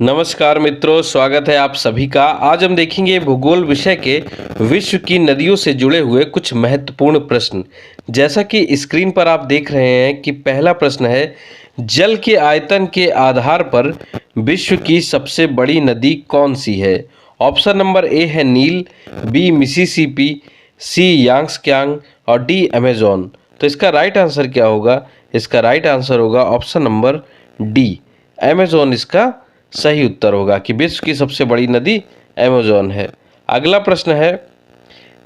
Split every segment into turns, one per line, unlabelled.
नमस्कार मित्रों, स्वागत है आप सभी का। आज हम देखेंगे भूगोल विषय के विश्व की नदियों से जुड़े हुए कुछ महत्वपूर्ण प्रश्न। जैसा कि स्क्रीन पर आप देख रहे हैं कि पहला प्रश्न है, जल के आयतन के आधार पर विश्व की सबसे बड़ी नदी कौन सी है? ऑप्शन नंबर ए है नील, बी मिसिसिपी, सी यांग्त्से और डी अमेजोन। तो इसका राइट आंसर क्या होगा? इसका राइट आंसर होगा ऑप्शन नंबर डी, अमेजोन इसका सही उत्तर होगा कि विश्व की सबसे बड़ी नदी अमेजोन है। अगला प्रश्न है,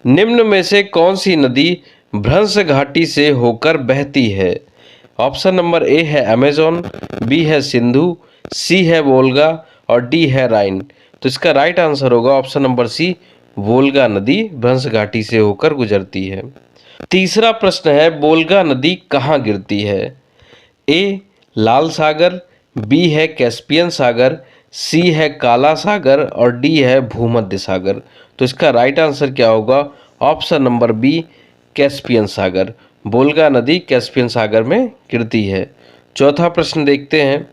निम्न में से कौन सी नदी भ्रंश घाटी से होकर बहती है? ऑप्शन नंबर ए है अमेजोन, बी है सिंधु, सी है वोल्गा और डी है राइन। तो इसका राइट आंसर होगा ऑप्शन नंबर सी, वोल्गा नदी भ्रंश घाटी से होकर गुजरती है। तीसरा प्रश्न है, वोल्गा नदी कहाँ गिरती है? ए लाल सागर, बी है कैस्पियन सागर, सी है काला सागर और डी है भूमध्य सागर। तो इसका राइट आंसर क्या होगा? ऑप्शन नंबर बी, कैस्पियन सागर। वोल्गा नदी कैस्पियन सागर में गिरती है। चौथा प्रश्न देखते हैं,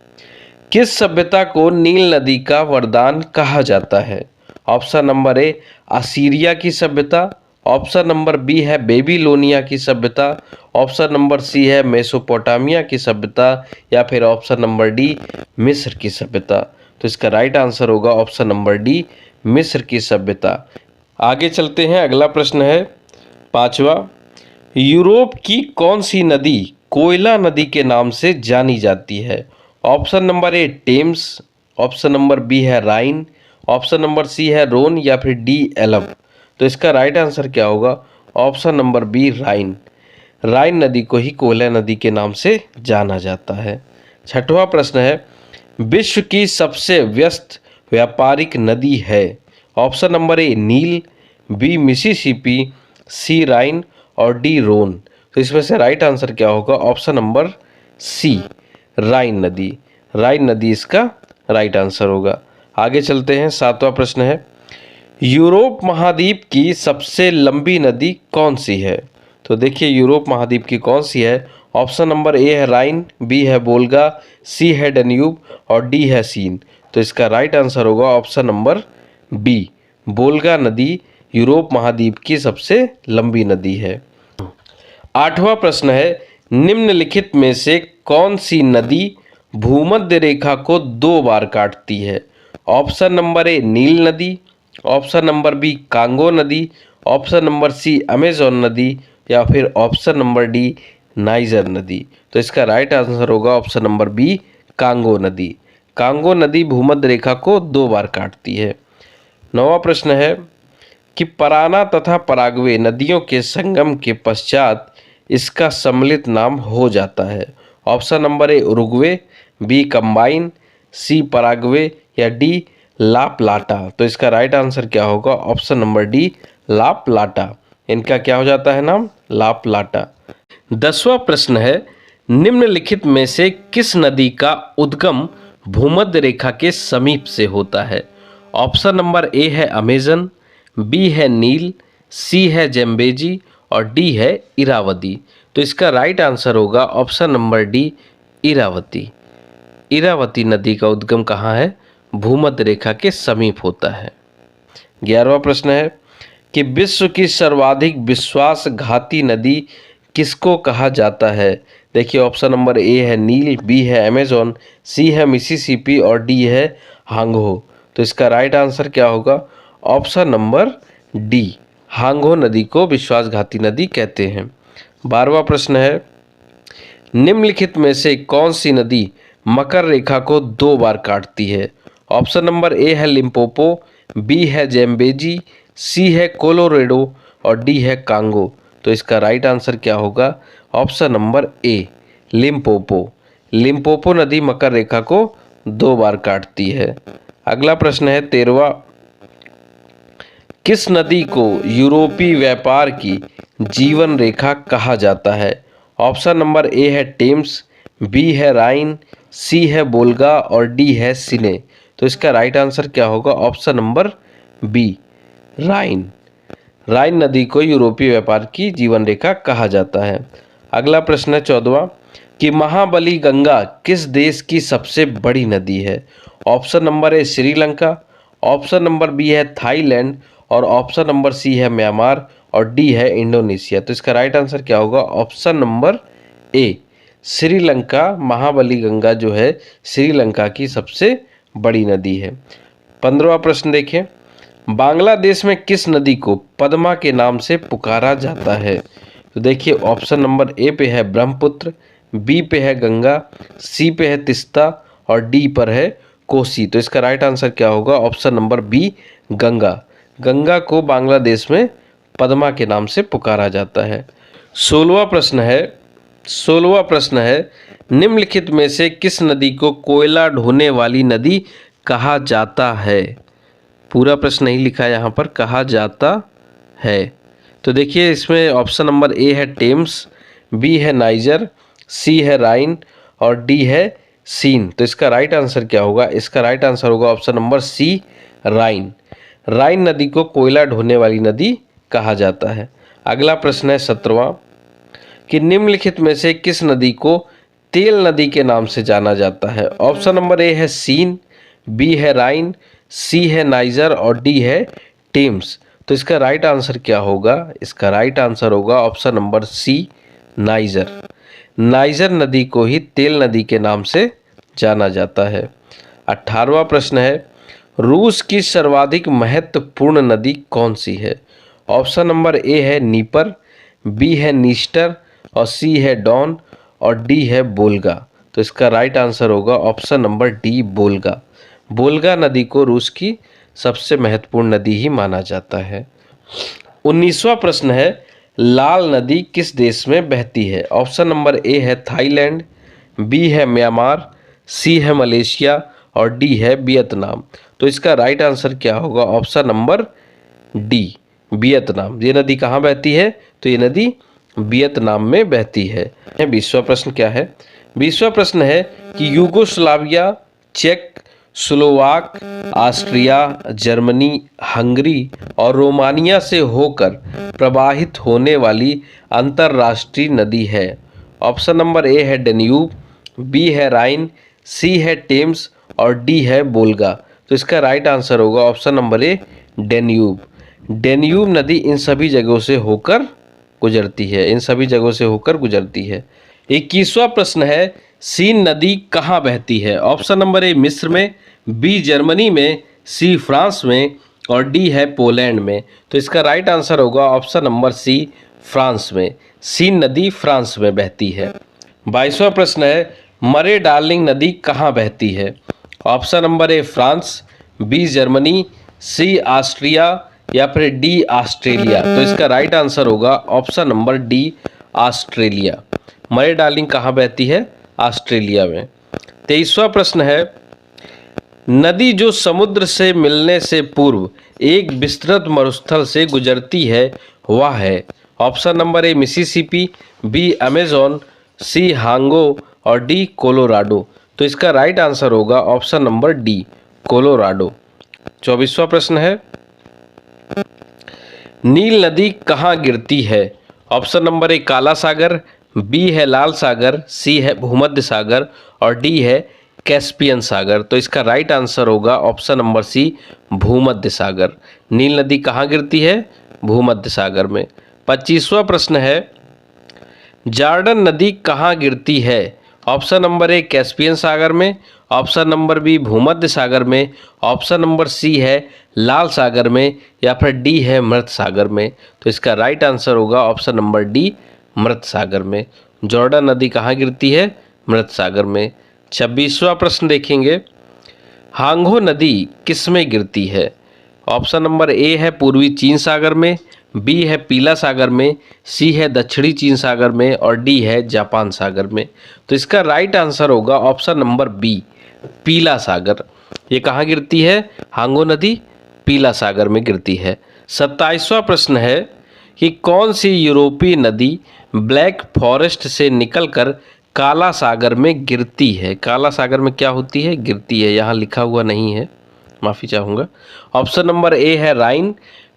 किस सभ्यता को नील नदी का वरदान कहा जाता है? ऑप्शन नंबर ए असीरिया की सभ्यता, ऑप्शन नंबर बी है बेबीलोनिया की सभ्यता, ऑप्शन नंबर सी है मेसोपोटामिया की सभ्यता या फिर ऑप्शन नंबर डी मिस्र की सभ्यता। तो इसका राइट आंसर होगा ऑप्शन नंबर डी, मिस्र की सभ्यता। आगे चलते हैं, अगला प्रश्न है पांचवा, यूरोप की कौन सी नदी कोयला नदी के नाम से जानी जाती है? Option number A Thames, option number B है राइन, ऑप्शन नंबर सी है रोन या फिर डी एलब। तो इसका राइट आंसर क्या होगा? ऑप्शन नंबर बी राइन। राइन नदी को ही कोयला नदी के नाम से जाना जाता है। छठवां प्रश्न है, विश्व की सबसे व्यस्त व्यापारिक नदी है? Option number A Nile, B Mississippi, C Rhine और डी रोन। तो इसमें से राइट आंसर क्या होगा? ऑप्शन नंबर सी, राइन नदी। राइन नदी इसका राइट आंसर होगा। आगे चलते हैं, सातवां प्रश्न है, यूरोप महाद्वीप की सबसे लंबी नदी कौन सी है? तो देखिए यूरोप महाद्वीप की कौन सी है। ऑप्शन नंबर ए है राइन, बी है वोल्गा, सी है डेन्यूब और डी है सीन। तो इसका राइट आंसर होगा ऑप्शन नंबर बी, वोल्गा नदी यूरोप महाद्वीप की सबसे लंबी नदी है। आठवां प्रश्न है, निम्नलिखित में से कौन सी नदी भूमध्य रेखा को 2 बार काटती है? ऑप्शन नंबर ए नील नदी, ऑप्शन नंबर बी कांगो नदी, ऑप्शन नंबर सी अमेजोन नदी या फिर ऑप्शन नंबर डी नाइजर नदी। तो इसका राइट आंसर होगा ऑप्शन नंबर बी, कांगो नदी। कांगो नदी भूमध्य रेखा को 2 बार काटती है। नौवां प्रश्न है कि पराना तथा पराग्वे नदियों के संगम के पश्चात इसका सम्मिलित नाम हो जाता है। Option number A Uruguay, B कंबाइन, सी पराग्वे या डी ला प्लाटा। तो इसका राइट आंसर क्या होगा? Option number D, La Plata. इनका क्या हो जाता है नाम? ला प्लाटा। 10वां प्रश्न है, निम्नलिखित में से किस नदी का उद्गम भूमध्य रेखा के समीप से होता है? ऑप्शन नंबर ए है अमेजन, बी है नील, सी है जेम्बेजी और डी है इरावती। तो इसका राइट आंसर होगा option number D, Irawati. Irawati नदी का उद्गम कहाँ है? भूमध्य रेखा के समीप होता है। 11वां प्रश्न है कि विश्व की सर्वाधिक विश्वासघाती नदी किसको कहा जाता है? देखिए ऑप्शन नंबर ए है नील, बी है अमेजोन, सी है मिसिसिपी और डी है हांगहो। तो इसका राइट आंसर क्या होगा? ऑप्शन नंबर डी, हांगहो नदी को विश्वासघाती नदी कहते हैं। 12वां प्रश्न है, निम्नलिखित में से कौन सी नदी मकर रेखा को 2 बार काटती है? ऑप्शन नंबर ए है लिम्पोपो, बी है जेम्बेजी, सी है कोलोरेडो और डी है कांगो। तो इसका राइट आंसर क्या होगा? ऑप्शन नंबर ए, लिम्पोपो। लिम्पोपो नदी मकर रेखा को 2 बार काटती है। अगला प्रश्न है 13वां, किस नदी को यूरोपीय व्यापार की जीवन रेखा कहा जाता है? ऑप्शन नंबर ए है टेम्स, बी है राइन, सी है वोल्गा और डी है सिने। तो इसका राइट आंसर क्या होगा? ऑप्शन नंबर बी, राइन। राइन नदी को यूरोपीय व्यापार की जीवन रेखा कहा जाता है। अगला प्रश्न है 14वां कि महाबली गंगा किस देश की सबसे बड़ी नदी है? Option number A Sri Lanka, option number B है थाईलैंड और ऑप्शन नंबर सी है म्यांमार और डी है इंडोनेशिया। तो इसका राइट आंसर क्या होगा? Option number A Sri Lanka. Mahaweli Ganga जो है श्रीलंका की सबसे बड़ी नदी है। 15वां प्रश्न देखें, बांग्लादेश में किस नदी को पद्मा के नाम से पुकारा जाता है? तो देखिए ऑप्शन नंबर ए पे है ब्रह्मपुत्र, बी पे है गंगा, सी पे है तिस्ता और डी पर है कोसी। तो इसका राइट आंसर क्या होगा? Option number B Ganga. Ganga को बांग्लादेश में पद्मा के नाम से पुकारा जाता है। 16वां प्रश्न है निम्नलिखित में से किस नदी को कोयला ढोने वाली नदी कहा जाता है? पूरा प्रश्न नहीं लिखा है यहाँ पर, कहा जाता है। तो देखिए इसमें ऑप्शन नंबर ए है टेम्स, बी है नाइजर, सी है राइन और डी है सीन। तो इसका राइट आंसर क्या होगा? इसका राइट आंसर होगा ऑप्शन नंबर सी राइन। राइन नदी को कोयला ढोने वाली नदी कहा जाता है। अगला प्रश्न है 17वां कि निम्नलिखित में से किस नदी को तेल नदी के नाम से जाना जाता है? ऑप्शन नंबर ए है सीन, बी है राइन, सी है नाइजर और डी है टेम्स। तो इसका राइट आंसर क्या होगा? इसका राइट आंसर होगा option number C Niger. Niger नदी को ही तेल नदी के नाम से जाना जाता है। 18वां प्रश्न है रूस की सर्वाधिक महत्वपूर्ण नदी कौन सी है? ऑप्शन नंबर ए है नीपर, बी है नीस्टर और सी है डॉन और डी है बोल्गा। तो इसका राइट आंसर होगा option number D Volga. Volga नदी को रूस की सबसे महत्वपूर्ण नदी ही माना जाता है। 19वां प्रश्न है लाल नदी किस देश में बहती है? ऑप्शन नंबर ए है थाईलैंड, बी है म्यांमार, सी है मलेशिया और डी है वियतनाम। तो इसका राइट आंसर क्या होगा? Option number D Vietnam. ये नदी कहाँ बहती है? तो ये नदी वियतनाम में बहती है। 20वां प्रश्न क्या है? 20वां प्रश्न है कि यूगोस्लाविया, चेक, स्लोवाक, ऑस्ट्रिया, जर्मनी, हंगरी और रोमानिया से होकर प्रवाहित होने वाली अंतर्राष्ट्रीय नदी है। ऑप्शन नंबर ए है डेन्यूब, बी है राइन, सी है टेम्स और डी है बोल्गा। तो इसका राइट आंसर होगा ऑप्शन नंबर ए डेन्यूब। डेन्यूब नदी इन सभी जगहों से होकर गुजरती है, इन सभी जगहों से होकर गुजरती है। 21वां प्रश्न है सीन नदी कहाँ बहती है? ऑप्शन नंबर ए मिस्र में, बी जर्मनी में, सी फ्रांस में और डी है पोलैंड में। तो इसका राइट आंसर होगा ऑप्शन नंबर सी फ्रांस में। सीन नदी फ्रांस में बहती है। 22वां प्रश्न है मरे डार्लिंग नदी कहाँ बहती है? Option number A France, B Germany, C Austria या फिर डी ऑस्ट्रेलिया। तो इसका राइट आंसर होगा option number D Australia. Murray Darling कहाँ बहती है? ऑस्ट्रेलिया में। 23वां प्रश्न है नदी जो समुद्र से मिलने से पूर्व एक विस्तृत मरुस्थल से गुजरती है वह है? Option number A Mississippi, B Amazon, C हांगो और डी कोलोराडो। तो इसका राइट आंसर होगा ऑप्शन नंबर डी कोलोराडो। 24वां प्रश्न है नील नदी कहाँ गिरती है? ऑप्शन नंबर ए काला सागर, बी है लाल सागर, सी है भूमध्य सागर और डी है कैस्पियन सागर। तो इसका राइट आंसर होगा ऑप्शन नंबर सी भूमध्य सागर। नील नदी कहाँ गिरती है? भूमध्य सागर में। 25वां प्रश्न है जॉर्डन नदी कहाँ गिरती है? ऑप्शन नंबर ए कैस्पियन सागर में, ऑप्शन नंबर बी भूमध्य सागर में, ऑप्शन नंबर सी है लाल सागर में या फिर डी है मृत सागर में। तो इसका राइट आंसर होगा ऑप्शन नंबर डी मृत सागर में। जॉर्डन नदी कहाँ गिरती है? मृत सागर में। 26वां प्रश्न देखेंगे हांगो नदी किस में गिरती है? ऑप्शन नंबर ए है पूर्वी चीन सागर में, बी है पीला सागर में, सी है दक्षिणी चीन सागर में और डी है जापान सागर में। तो इसका राइट आंसर होगा ऑप्शन नंबर बी पीला सागर। ये कहाँ गिरती है? हांगो नदी पीला सागर में गिरती है। 27वां प्रश्न है कि कौन सी यूरोपीय नदी ब्लैक फॉरेस्ट से निकलकर काला सागर में गिरती है? काला सागर में क्या होती है? गिरती है। यहाँ लिखा हुआ नहीं है, माफ़ी चाहूँगा। ऑप्शन नंबर ए है राइन,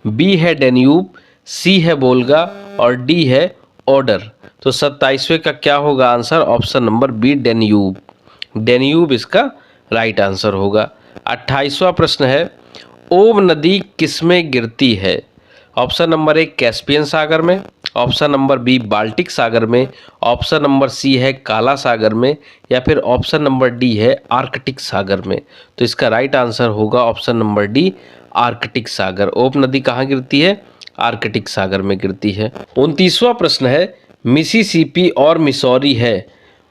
बी है डेन्यूब, सी है बोल्गा और डी है ओडर। तो 27वें का क्या होगा answer? Option number B Danube. Danube इसका राइट आंसर होगा। 28वां प्रश्न है, ओब नदी किसमें गिरती है? ऑप्शन नंबर ए कैस्पियन सागर में, ऑप्शन नंबर बी बाल्टिक सागर में, ऑप्शन नंबर सी है काला सागर में, या फिर ऑप्शन नंबर डी है आर्कटिक सागर में। तो इसका राइट आंसर होगा ऑप्शन नंबर डी, आर्कटिक सागर। ओब नदी कहाँ गिरती है? आर्कटिक सागर में गिरती है। 29वां प्रश्न है, मिसिसिपी और मिसौरी है।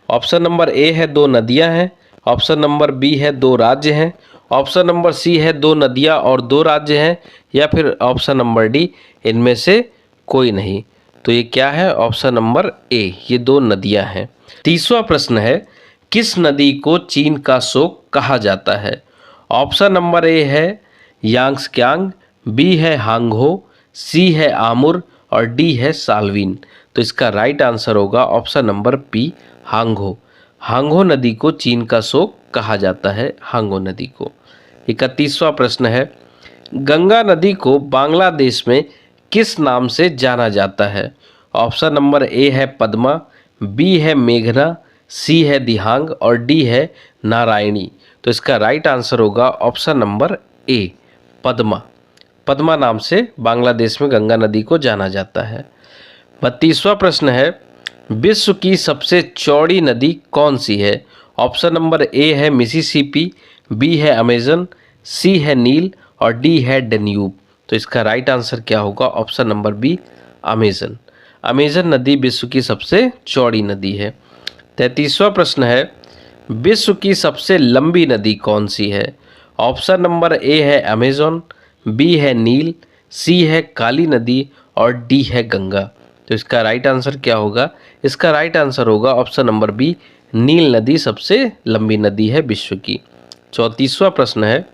ऑप्शन नंबर ए है 2 नदियां हैं, ऑप्शन नंबर बी है 2 राज्य हैं, ऑप्शन नंबर सी है 2 नदियां और 2 राज्य हैं, या फिर ऑप्शन नंबर डी इनमें से कोई नहीं। तो ये क्या है? ऑप्शन नंबर ए, ये 2 नदियां हैं। 30वां प्रश्न है, किस नदी को चीन का शोक कहा जाता है? ऑप्शन नंबर ए है यांग्सकियांग, बी है हांगहो, सी है आमुर और डी है साल्विन। तो इसका राइट आंसर होगा ऑप्शन नंबर बी, हांगहो। हांगहो नदी को चीन का शोक कहा जाता है, हांगहो नदी को। 31वां प्रश्न है, गंगा नदी को बांग्लादेश में किस नाम से जाना जाता है? ऑप्शन नंबर ए है पद्मा, बी है मेघना, सी है दिहांग और डी है नारायणी। तो इसका राइट आंसर होगा ऑप्शन नंबर ए, पद्मा। पद्मा नाम से बांग्लादेश में गंगा नदी को जाना जाता है। 32वां प्रश्न है, विश्व की सबसे चौड़ी नदी कौन सी है? ऑप्शन नंबर ए है मिसिसिपी, बी है अमेजन, सी है नील और डी है डेन्यूब। तो इसका राइट आंसर क्या होगा? Option number B, Amazon. Amazon नदी विश्व की सबसे चौड़ी नदी है। 33वां प्रश्न है, विश्व की सबसे लंबी नदी कौन सी है? ऑप्शन नंबर ए है अमेजन, बी है नील, सी है काली नदी और डी है गंगा। तो इसका राइट आंसर क्या होगा? इसका राइट आंसर होगा ऑप्शन नंबर बी, नील नदी सबसे लंबी नदी है विश्व की। 34वां प्रश्न है,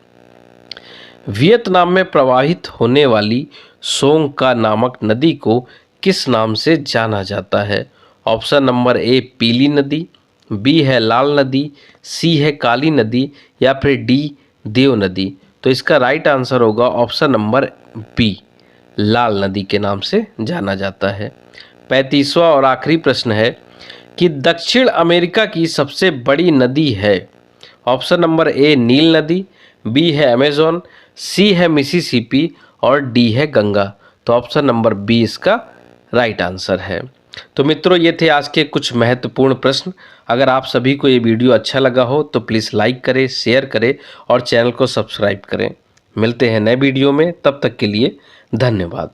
वियतनाम में प्रवाहित होने वाली सोंग का नामक नदी को किस नाम से जाना जाता है? ऑप्शन नंबर ए पीली नदी, बी है लाल नदी, सी है काली नदी या फिर डी देव नदी। तो इसका राइट आंसर होगा ऑप्शन नंबर बी, लाल नदी के नाम से जाना जाता है। 35वां और आखिरी प्रश्न है कि दक्षिण अमेरिका की सबसे बड़ी नदी है। ऑप्शन नंबर ए नील नदी, बी है अमेजोन, सी है मिसिसिपी और डी है गंगा। तो ऑप्शन नंबर बी इसका राइट आंसर है। तो मित्रों, ये थे आज के कुछ महत्वपूर्ण प्रश्न। अगर आप सभी को ये वीडियो अच्छा लगा हो तो प्लीज़ लाइक करें, शेयर करें और चैनल को सब्सक्राइब करें। मिलते हैं नए वीडियो में, तब तक के लिए धन्यवाद।